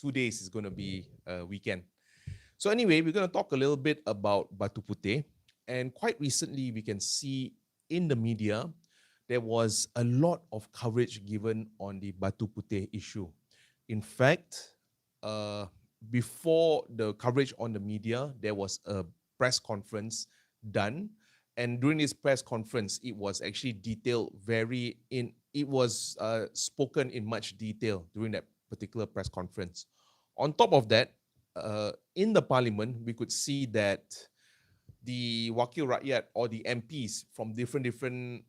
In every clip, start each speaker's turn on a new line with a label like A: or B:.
A: 2 days is going to be a weekend. So anyway, we're going to talk a little bit about Batu Putih. And quite recently, we can see in the media, there was a lot of coverage given on the Batu Putih issue. In fact, uh, before the coverage on the media, there was a press conference done. And during this press conference, it was actually detailed it was spoken in much detail during that particular press conference. On top of that, in the parliament, we could see that the Wakil Rakyat or the MPs from different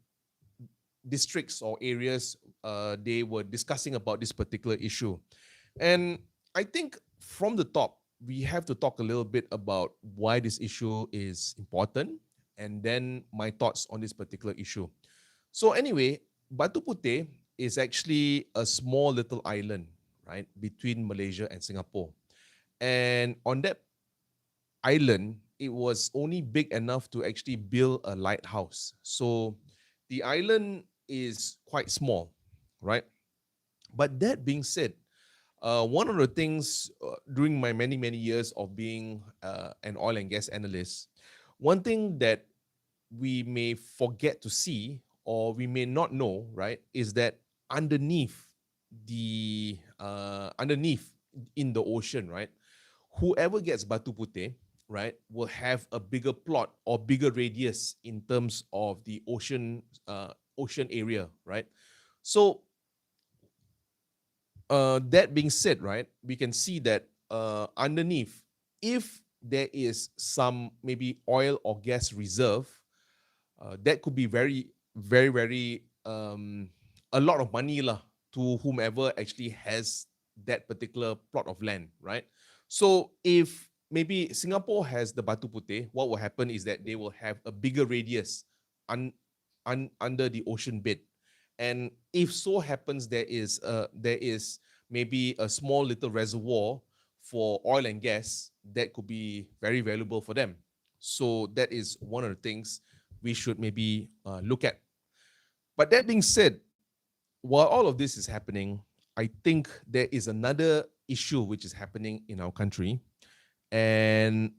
A: districts or areas, they were discussing about this particular issue. And I think from the top, we have to talk a little bit about why this issue is important and then my thoughts on this particular issue. So anyway, Batu Putih is actually a small little island, right, between Malaysia and Singapore. And on that island, it was only big enough to actually build a lighthouse. So the island is quite small, right? But that being said, one of the things during my many years of being an oil and gas analyst, one thing that we may forget to see or we may not know, right, is that underneath underneath in the ocean, right, whoever gets Batu Putih, right, will have a bigger plot or bigger radius in terms of the ocean area, right? So that being said, right, we can see that underneath, if there is some maybe oil or gas reserve, that could be very a lot of money lah to whomever actually has that particular plot of land, right? So if maybe Singapore has the Batu Putih, what will happen is that they will have a bigger radius under the ocean bed. And if so happens there is maybe a small little reservoir for oil and gas, that could be very valuable for them. So that is one of the things we should maybe look at. But that being said, while all of this is happening, I think there is another issue which is happening in our country. And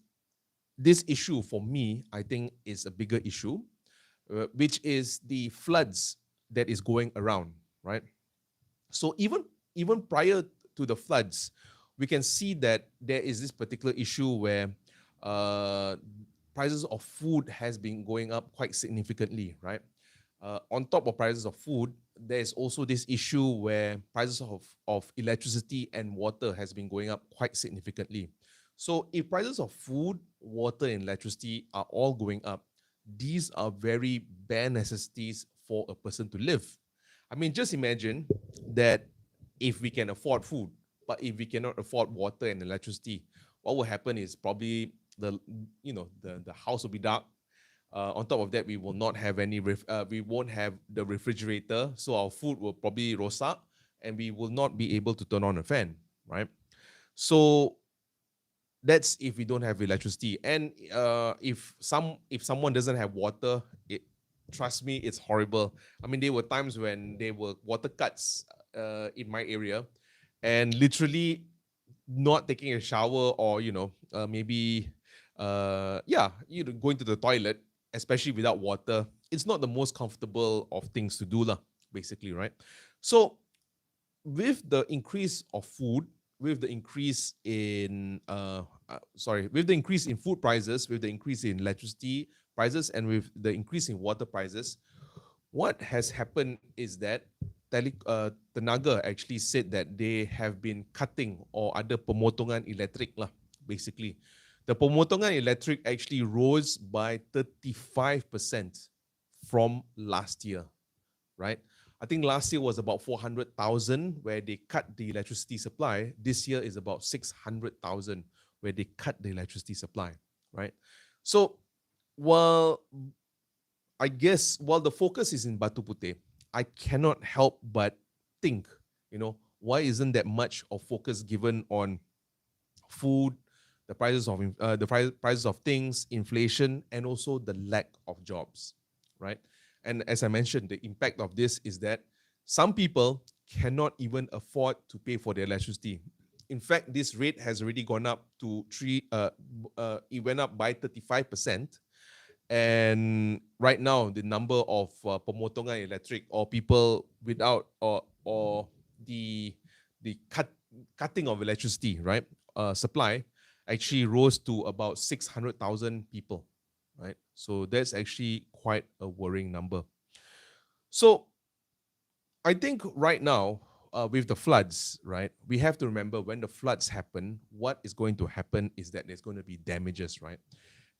A: this issue for me, I think, is a bigger issue, which is the floods that is going around, right? So even prior to the floods, we can see that there is this particular issue where prices of food has been going up quite significantly, right? On top of prices of food, there is also this issue where prices of electricity and water has been going up quite significantly. So if prices of food, water, and electricity are all going up, these are very bare necessities for a person to live. I mean, just imagine that if we can afford food, but if we cannot afford water and electricity, what will happen is probably the house will be dark. On top of that, we will not have we won't have the refrigerator, so our food will probably rosak, and we will not be able to turn on a fan, right? So that's if we don't have electricity. And if someone doesn't have water, trust me, it's horrible. I mean, there were times when there were water cuts in my area, and literally not taking a shower or maybe going to the toilet, especially without water, it's not the most comfortable of things to do lah, basically, right? So with the increase of food, with the increase in with the increase in food prices, with the increase in electricity prices, and with the increase in water prices, what has happened is that Tenaga actually said that they have been cutting or ada pemotongan elektrik lah, basically. The pemotongan electric actually rose by 35% from last year, right? I think last year was about 400,000 where they cut the electricity supply. This year is about 600,000 where they cut the electricity supply, right? So while the focus is in Batu Putih, I cannot help but think, why isn't that much of focus given on food, the prices of things, inflation, and also the lack of jobs, right? And as I mentioned, the impact of this is that some people cannot even afford to pay for their electricity. in fact, this rate has already gone up to it went up by 35%. And right now, the number of pemotongan electric, or people without, or the cutting of electricity, right, supply, actually rose to about 600,000 people, right? So that's actually quite a worrying number. So I think right now, with the floods, right, we have to remember when the floods happen, what is going to happen is that there's going to be damages, right?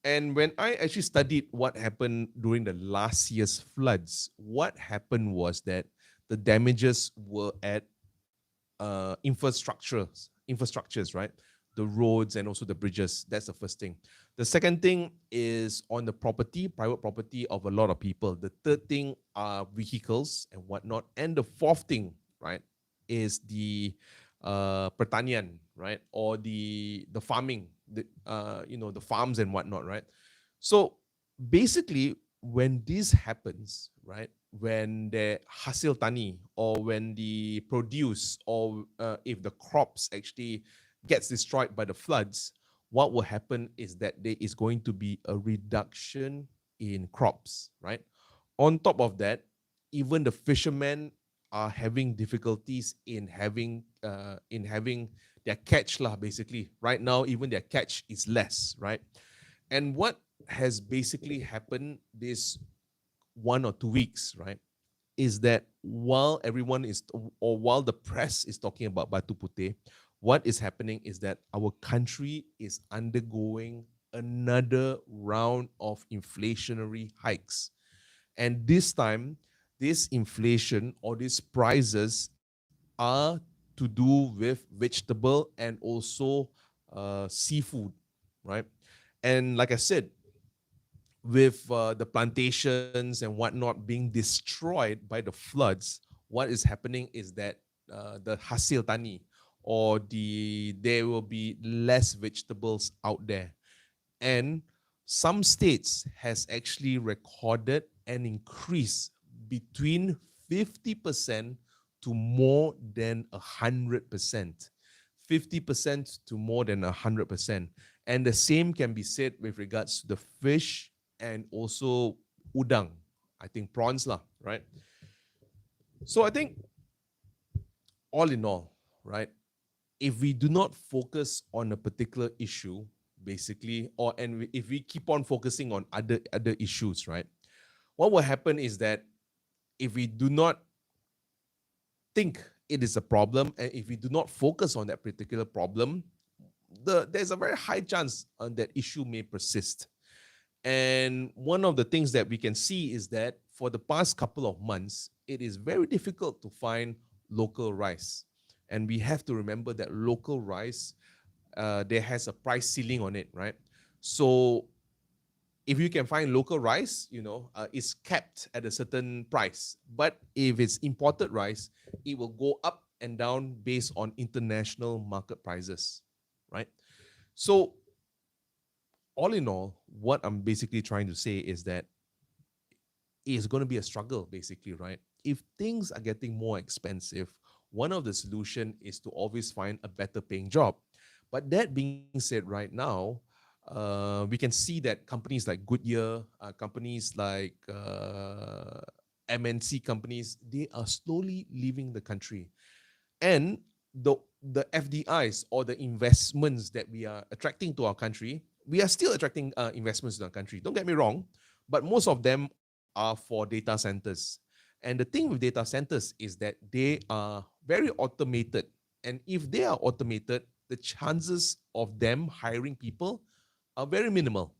A: And when I actually studied what happened during the last year's floods, what happened was that the damages were at infrastructures, right? The roads and also the bridges. That's the first thing. The second thing is on the property, private property of a lot of people. The third thing are vehicles and whatnot. And the fourth thing, right, is the pertanian, right, or the farming, the farms and whatnot, right. So basically, when this happens, right, when the hasil tani, or when the produce, or if the crops actually gets destroyed by the floods, what will happen is that there is going to be a reduction in crops, right? On top of that, even the fishermen are having difficulties in having their catch lah, basically. Right now, even their catch is less, right? And what has basically happened this 1 or 2 weeks, right, is that while everyone is, or while the press is talking about Batu Putih, what is happening is that our country is undergoing another round of inflationary hikes. And this time, this inflation, or these prices, are to do with vegetable and also seafood, right? And like I said, with the plantations and whatnot being destroyed by the floods, what is happening is that the hasil tani, or there will be less vegetables out there. And some states has actually recorded an increase between 50% to more than 100%. 50% to more than 100%. And the same can be said with regards to the fish and also udang. I think prawns lah, right? So I think all in all, right, if we do not focus on a particular issue, basically, if we keep on focusing on other issues, right, what will happen is that if we do not think it is a problem, and if we do not focus on that particular problem, there's a very high chance that issue may persist. And one of the things that we can see is that for the past couple of months, it is very difficult to find local rice. And we have to remember that local rice, there has a price ceiling on it, right? So if you can find local rice, it's capped at a certain price. But if it's imported rice, it will go up and down based on international market prices, right? So all in all, what I'm basically trying to say is that it's going to be a struggle, basically, right? If things are getting more expensive, one of the solution is to always find a better paying job. But that being said, right now, we can see that companies like Goodyear, companies like MNC companies, they are slowly leaving the country. And the FDIs, or the investments that we are attracting to our country, we are still attracting investments in our country. Don't get me wrong, but most of them are for data centers. And the thing with data centers is that they are very automated. And if they are automated, the chances of them hiring people are very minimal,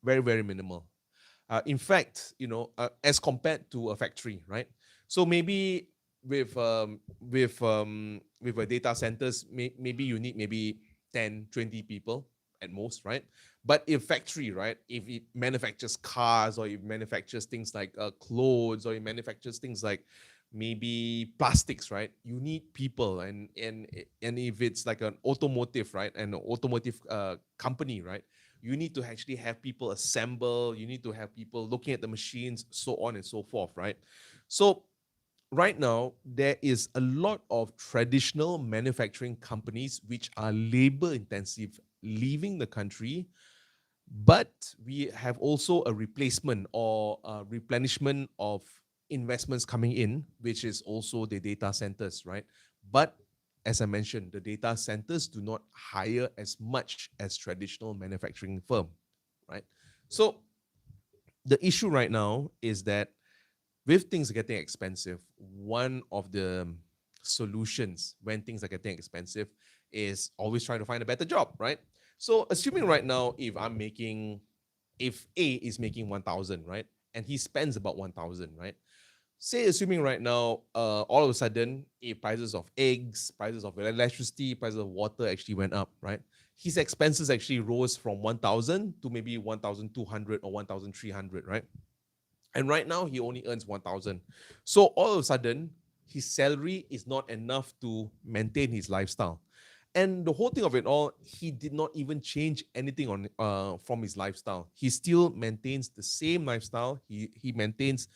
A: very, very minimal. In fact, as compared to a factory, right? So maybe with a data centers, maybe you need maybe 10, 20 people at most, right? But if factory, right, if it manufactures cars, or it manufactures things like clothes, or it manufactures things like maybe plastics, right, you need people. And if it's like an automotive, right, an automotive company, right, you need to actually have people assemble, you need to have people looking at the machines, so on and so forth, right? So right now there is a lot of traditional manufacturing companies which are labor intensive leaving the country, but we have also a replacement or a replenishment of investments coming in, which is also the data centers, right? But as I mentioned, the data centers do not hire as much as traditional manufacturing firm, right? So the issue right now is that with things getting expensive, one of the solutions when things are getting expensive is always trying to find a better job, right? So assuming right now, if A is making 1,000, right, and he spends about 1,000, right? Say assuming right now, all of a sudden, prices of eggs, prices of electricity, prices of water actually went up, right? His expenses actually rose from 1,000 to maybe 1,200 or 1,300, right? And right now he only earns 1,000. So all of a sudden, his salary is not enough to maintain his lifestyle. And the whole thing of it all, he did not even change anything on from his lifestyle. He still maintains the same lifestyle. He maintains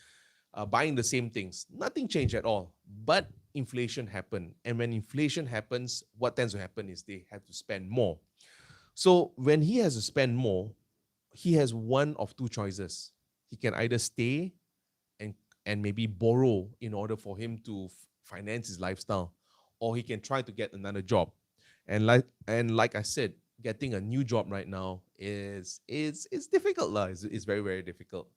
A: buying the same things. Nothing changed at all. But inflation happened, and when inflation happens, what tends to happen is they have to spend more. So when he has to spend more, he has one of two choices. He can either stay and maybe borrow in order for him to finance his lifestyle, or he can try to get another job. And like I said, getting a new job right now is it's difficult lah. It's very very difficult.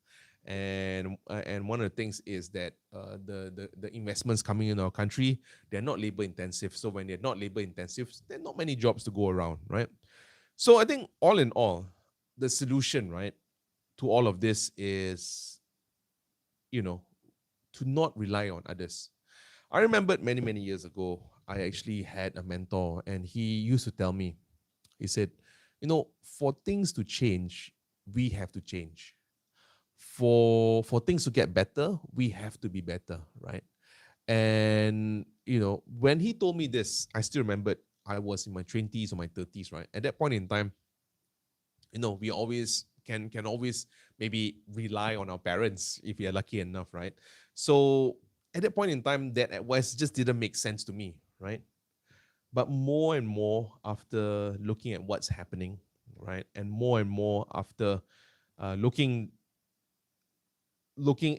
A: And one of the things is that the investments coming in our country, they're not labor intensive. So when they're not labor intensive, there are not many jobs to go around, right? So I think all in all, the solution, right, to all of this is, you know, to not rely on others. I remembered many, many years ago, I actually had a mentor, and he used to tell me, he said, for things to change, we have to change. For things to get better, we have to be better, right? And when he told me this, I still remembered I was in my 20s or my 30s, right? At that point in time, we always can always maybe rely on our parents if we are lucky enough, right? So at that point in time, that advice just didn't make sense to me, right? But more and more after looking at what's happening, right, and more after looking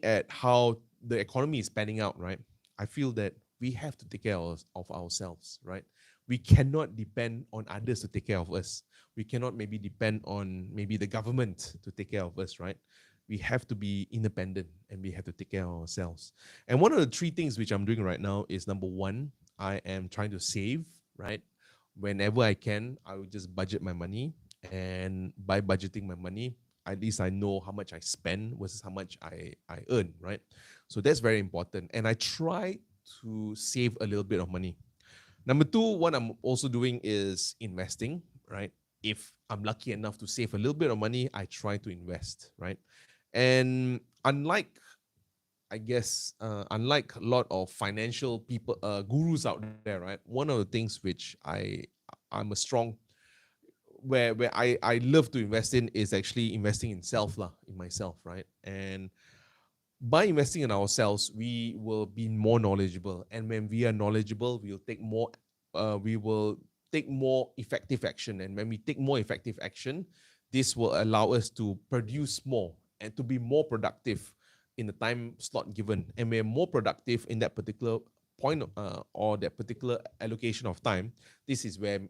A: at how the economy is panning out, right, I feel that we have to take care of ourselves, right? We cannot depend on others to take care of us. We cannot maybe depend on maybe the government to take care of us, right? We have to be independent, and we have to take care of ourselves. And one of the three things which I'm doing right now is, number one, I am trying to save, right? Whenever I can, I will just budget my money. And by budgeting my money, at least I know how much I spend versus how much I earn, right? So that's very important. And I try to save a little bit of money. Number two, what I'm also doing is investing, right? If I'm lucky enough to save a little bit of money, I try to invest, right? And unlike a lot of financial people, gurus out there, right? One of the things which I'm a strong where I love to invest in is actually investing in self lah, in myself, right? And by investing in ourselves, we will be more knowledgeable, and when we are knowledgeable, we will take more effective action, and when we take more effective action, this will allow us to produce more and to be more productive in the time slot given, and we're more productive in that particular point or that particular allocation of time. This is where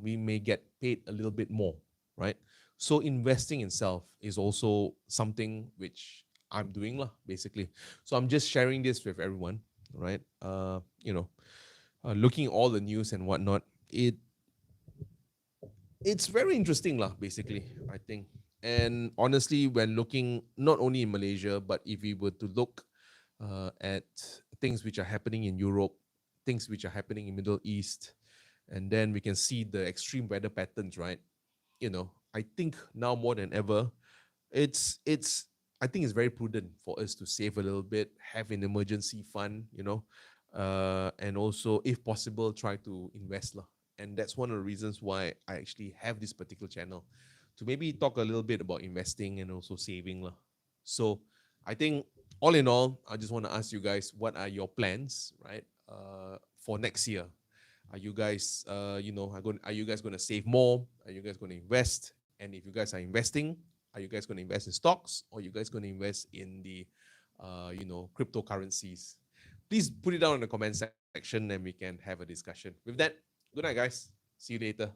A: we may get paid a little bit more, right? So investing in self is also something which I'm doing lah, basically. So I'm just sharing this with everyone, right? Looking at all the news and whatnot, it's very interesting lah, basically, I think. And honestly, when looking not only in Malaysia, but if we were to look at things which are happening in Europe, things which are happening in Middle East, and then we can see the extreme weather patterns, right? I think now more than ever, it's I think it's very prudent for us to save a little bit, have an emergency fund, and also, if possible, try to invest lah. And that's one of the reasons why I actually have this particular channel, to maybe talk a little bit about investing and also saving lah. So I think all in all, I just want to ask you guys, what are your plans, right, for next year? Are you guys, are you guys going to save more? Are you guys going to invest? And if you guys are investing, are you guys going to invest in stocks, or are you guys going to invest in the, cryptocurrencies? Please put it down in the comment section and we can have a discussion. With that, good night, guys. See you later.